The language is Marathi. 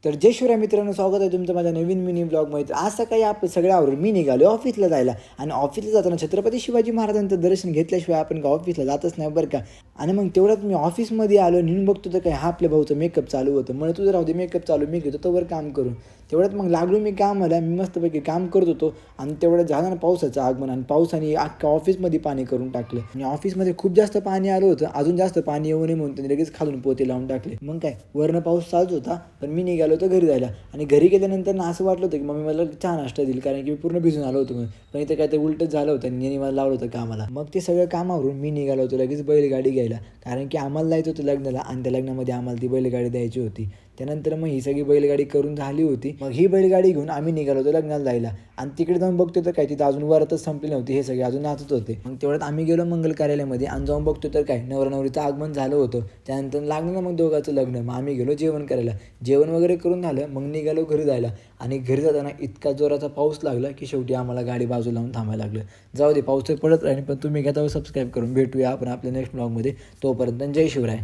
तर जय शिवराय मित्रांनो, स्वागत आहे तुमचं माझ्या नवीन मिनी ब्लॉगमध्ये. आज सकाळी आपण सगळ्यावर मी निघालो ऑफिसला जायला आणि ऑफिसला जाताना छत्रपती शिवाजी महाराजांचं दर्शन घेतल्याशिवाय आपण का ऑफिसला जातच नाही बरं का. आणि मग तेवढ्यात मी ऑफिसमध्ये आलो, नेऊन बघतो तर काय हा आपल्या भाऊचं मेकअप चालू होतं. मला तुझं राहू दे, मेकअप चालू, मी घेतो तोवर काम करून. तेवढ्यात मग लागलो मी कामाला. मी मस्तपैकी काम करत होतो आणि तेवढ्यात झालं ना पावसाचं आगमन आणि पावसाने अख्ख्या ऑफिसमध्ये पाणी करून टाकलं आणि ऑफिसमध्ये खूप जास्त पाणी आलं होतं. अजून जास्त पाणी येऊ नये म्हणून त्यांनी लगेच खालून पोते लावून टाकले. मग काय वरनं पाऊस चालूच होता, पण मी निघालो होतो घरी जायला. आणि घरी गेल्यानंतर ना असं वाटलं होतं की मम्मी मला चहा नाश्ता देईल, कारण की मी पूर्ण भिजून आलो होतो. पण इथं काय ते उलटच झालं होतं आणि यांनी मला लावलं होतं कामाला. मग ते सगळं कामावरून मी निघालो होतो लगेच बैलगाडी घ्यायला, कारण की आम्हाला जायचं होतं लग्नाला आणि त्या लग्नामध्ये आम्हाला ती बैलगाडी द्यायची होती. त्यानंतर मग ही सगळी बैलगाडी करून झाली होती. मग ही बैलगाडी घेऊन आम्ही निघालो होतो लग्नाला जायला आणि तिकडे जाऊन बघतो तर काय तिथं अजून वरातच संपली नव्हती. हे सगळे अजून नाचत होते. मग तेवढ्यात आम्ही गेलो मंगल कार्यालयामध्ये आणि जाऊन बघतो तर काय नवरा नवरीचं आगमन झालं होतं. त्यानंतर लागलं ना मग दोघांचं लग्न. मग आम्ही गेलो जेवण करायला. जेवण वगैरे करून झालं, मग निघालो घरी जायला आणि घरी जाताना इतका जोराचा पाऊस लागला की शेवटी आम्हाला गाडी बाजूला लावून थांबायला लागलं. जाऊ दे, पाऊस तर पडत राहील, पण तुम्ही घ्या सबस्क्राईब करून. भेटूया आपण आपल्या नेक्स्ट ब्लॉगमध्ये. तोपर्यंत जय शिवराय.